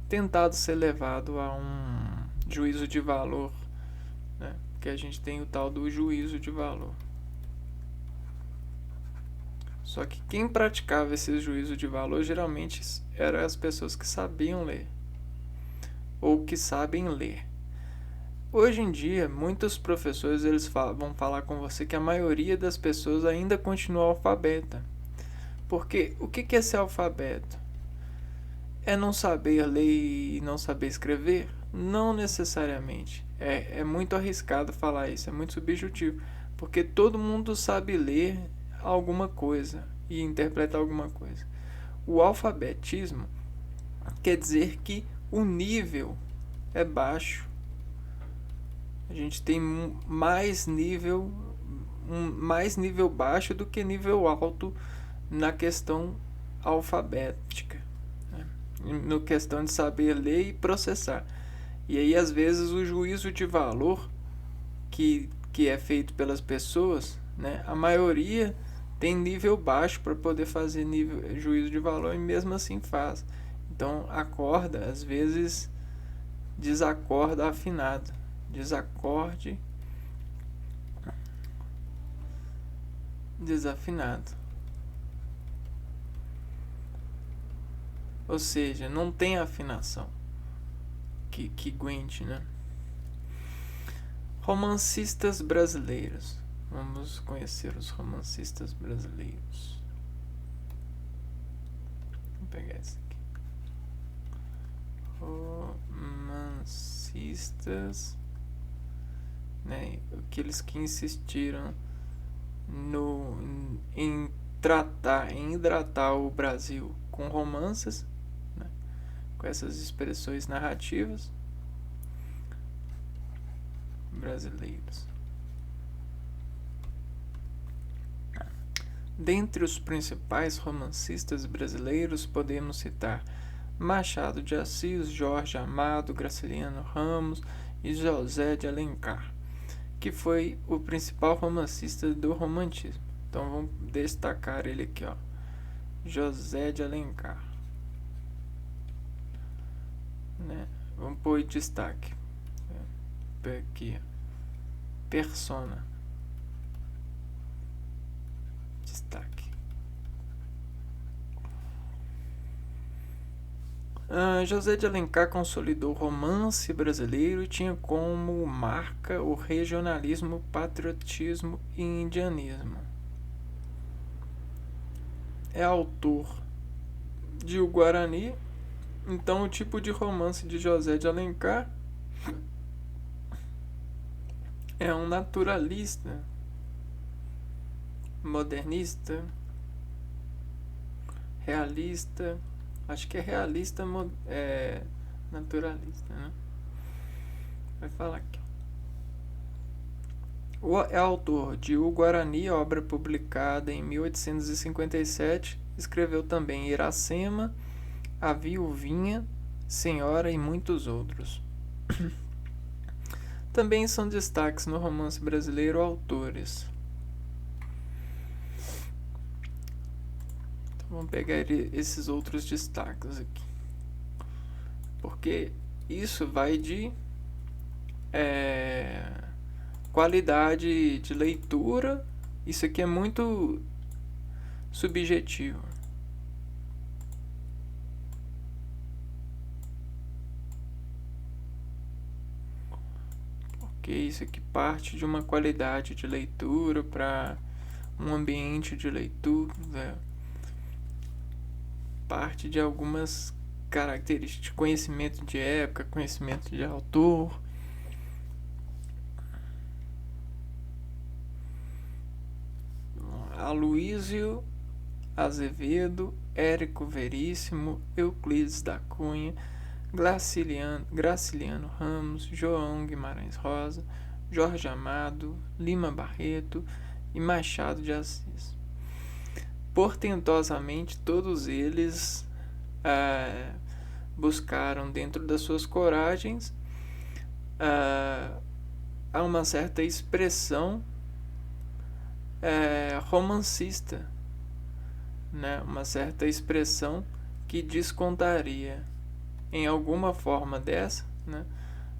tentado ser levado a um juízo de valor, né? Que a gente tem o tal do juízo de valor. Só que quem praticava esse juízo de valor geralmente eram as pessoas que sabiam ler ou que sabem ler. Hoje em dia, muitos professores eles vão falar com você que a maioria das pessoas ainda continua alfabeta. Porque o que é ser alfabeto? É não saber ler e não saber escrever? Não necessariamente. É muito arriscado falar isso, é muito subjetivo. Porque todo mundo sabe ler alguma coisa e interpretar alguma coisa. O alfabetismo quer dizer que o nível é baixo. A gente tem mais nível baixo do que nível alto na questão alfabética, né? Na questão de saber ler e processar. E aí às vezes o juízo de valor que é feito pelas pessoas, né, a maioria tem nível baixo para poder fazer juízo de valor e mesmo assim faz. Então acorda, às vezes desacorda afinado. Desacorde desafinado. Ou seja, não tem afinação que aguente, né? Romancistas brasileiros. Vamos conhecer os romancistas brasileiros. Vou pegar esse aqui. Romancistas, né? Aqueles que insistiram em em hidratar o Brasil com romances, né, com essas expressões narrativas brasileiros. Dentre os principais romancistas brasileiros podemos citar Machado de Assis, Jorge Amado, Graciliano Ramos e José de Alencar, que foi o principal romancista do romantismo. Então vamos destacar ele aqui, ó. José de Alencar, né? Vamos pôr em destaque aqui, persona, destaque. José de Alencar consolidou o romance brasileiro e tinha como marca o regionalismo, patriotismo e indianismo. É autor de O Guarani. Então, o tipo de romance de José de Alencar é um naturalista, modernista, realista. Acho que é realista, naturalista, né? Vai falar aqui. É autor de O Guarani, obra publicada em 1857. Escreveu também Iracema, A Viuvinha, Senhora e muitos outros. Também são destaques no romance brasileiro autores. Então vamos pegar esses outros destaques aqui. Porque isso vai de qualidade de leitura. Isso aqui é muito subjetivo. Porque isso aqui parte de uma qualidade de leitura para um ambiente de leitura, né? Parte de algumas características de conhecimento de época, conhecimento de autor. Aloísio Azevedo, Érico Veríssimo, Euclides da Cunha, Graciliano Ramos, João Guimarães Rosa, Jorge Amado, Lima Barreto e Machado de Assis. Portentosamente, todos eles buscaram, dentro das suas coragens, a uma certa expressão romancista, né? Uma certa expressão que descontaria em alguma forma dessa, né?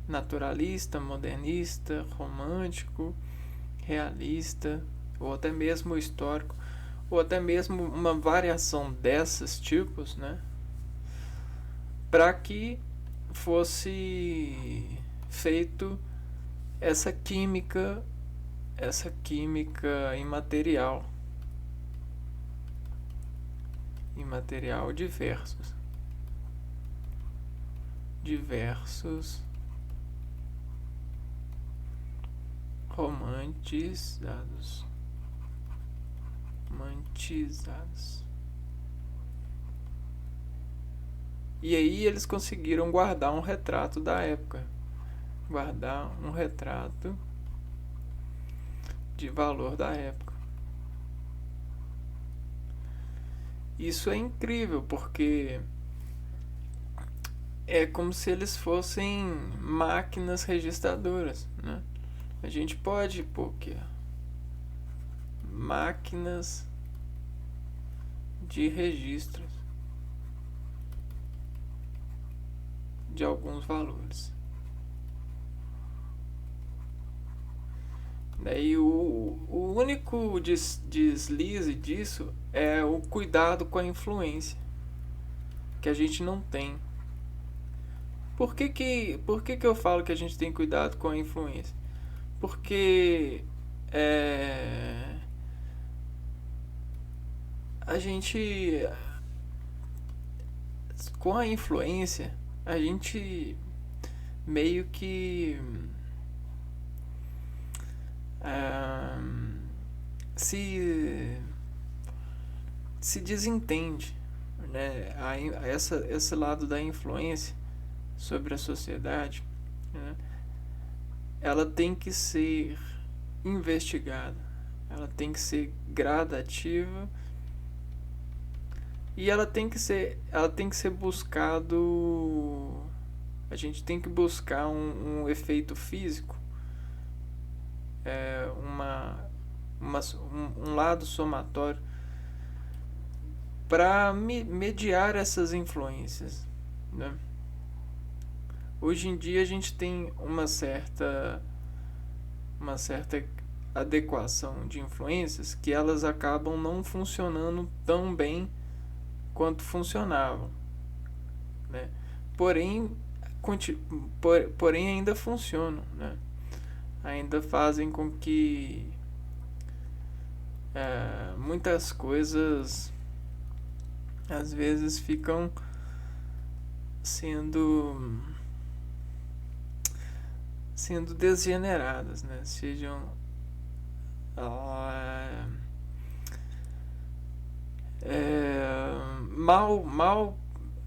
Naturalista, modernista, romântico, realista, ou até mesmo histórico, ou até mesmo uma variação desses tipos, né? Para que fosse feito essa química imaterial de diversos romantizados. E aí eles conseguiram guardar um retrato da época, guardar um retrato de valor da época. Isso é incrível, porque é como se eles fossem máquinas registradoras, né? A gente pode pôr aqui, máquinas de registros de alguns valores. Daí o único deslize disso é o cuidado com a influência, que a gente não tem. Por que eu falo que a gente tem cuidado com a influência? Porque a gente, com a influência, a gente meio que se se desentende, né? Esse lado da influência sobre a sociedade, né? Ela tem que ser investigada, ela tem que ser gradativa e ela tem que ser buscado. A gente tem que buscar um efeito físico, um lado somatório para mediar essas influências, né? Hoje em dia a gente tem uma certa adequação de influências que elas acabam não funcionando tão bem quanto funcionavam, né? Porém ainda funcionam, né? Ainda fazem com que muitas coisas às vezes ficam sendo desgeneradas, né? Sejam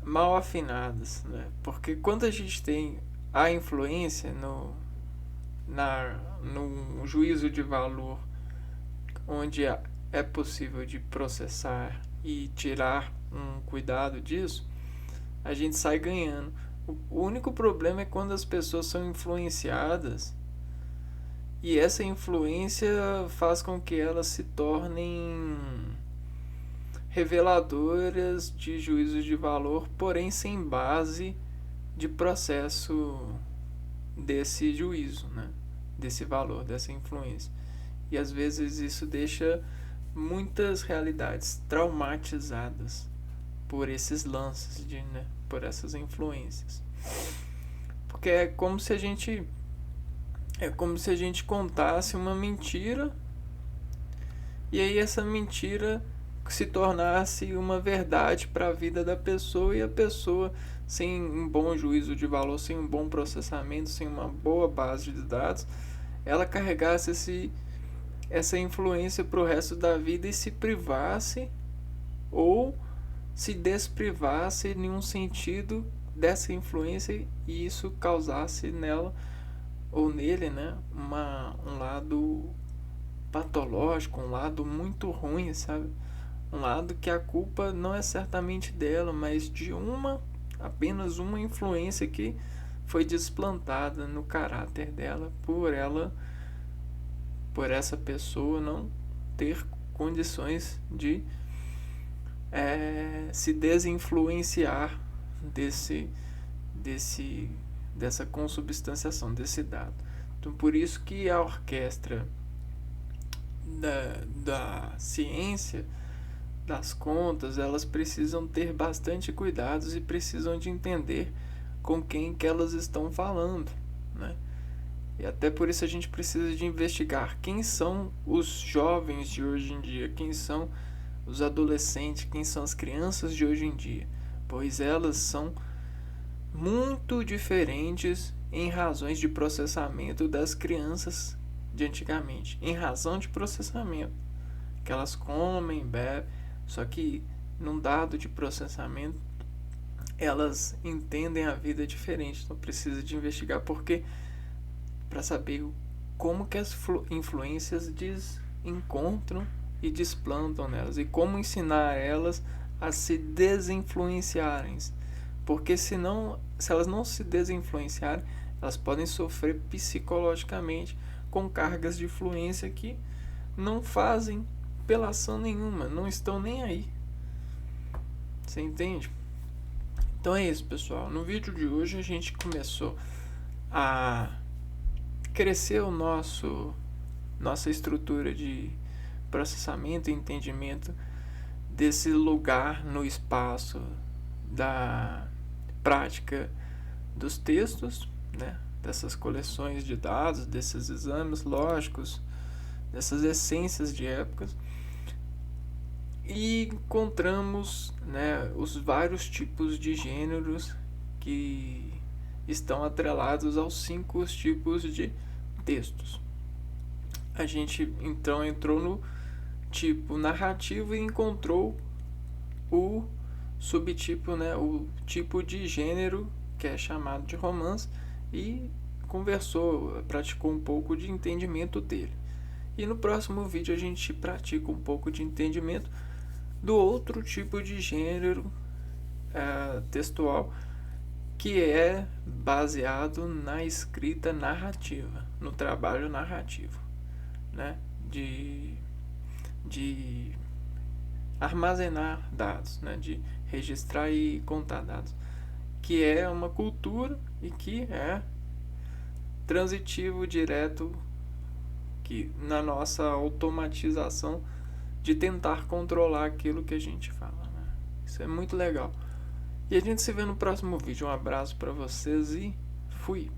mal afinadas, né? Porque quando a gente tem a influência no juízo de valor, onde é possível de processar e tirar um cuidado disso, a gente sai ganhando. O único problema é quando as pessoas são influenciadas e essa influência faz com que elas se tornem reveladoras de juízos de valor, porém sem base de processo desse juízo, né? Desse valor, dessa influência. E às vezes isso deixa muitas realidades traumatizadas por esses lances, né? Por essas influências. Porque é como se a gente contasse uma mentira e aí essa mentira se tornasse uma verdade para a vida da pessoa, e a pessoa, sem um bom juízo de valor, sem um bom processamento, sem uma boa base de dados, ela carregasse essa influência para o resto da vida e se privasse ou se desprivasse em um sentido dessa influência, e isso causasse nela ou nele, né, um lado patológico, um lado muito ruim, sabe? Um lado que a culpa não é certamente dela, mas de apenas uma influência que foi desplantada no caráter dela por essa pessoa não ter condições de se desinfluenciar dessa consubstanciação desse dado. Então, por isso que a orquestra da ciência das contas, elas precisam ter bastante cuidados e precisam de entender com quem que elas estão falando, né? E até por isso a gente precisa de investigar quem são os jovens de hoje em dia, quem são os adolescentes, quem são as crianças de hoje em dia, pois elas são muito diferentes em razões de processamento das crianças de antigamente, em razão de processamento, que elas comem, bebem, só que num dado de processamento elas entendem a vida diferente. Então precisa de investigar porque para saber como que as influências encontram e desplantam nelas e como ensinar elas a se desinfluenciarem, porque se elas não se desinfluenciarem, elas podem sofrer psicologicamente com cargas de influência que não fazem pelação nenhuma, não estão nem aí. Você entende? Então é isso, pessoal. No vídeo de hoje a gente começou a crescer nossa estrutura de processamento e entendimento desse lugar no espaço da prática dos textos, né? Dessas coleções de dados, desses exames lógicos, dessas essências de épocas, e encontramos, né, os vários tipos de gêneros que estão atrelados aos 5 tipos de textos. A gente então entrou no tipo narrativo e encontrou o subtipo, né, o tipo de gênero que é chamado de romance, e conversou, praticou um pouco de entendimento dele. E no próximo vídeo a gente pratica um pouco de entendimento do outro tipo de gênero textual, que é baseado na escrita narrativa, no trabalho narrativo, né? De armazenar dados, né? De registrar e contar dados, que é uma cultura e que é transitivo direto, que na nossa automatização de tentar controlar aquilo que a gente fala, né? Isso é muito legal. E a gente se vê no próximo vídeo. Um abraço para vocês e fui!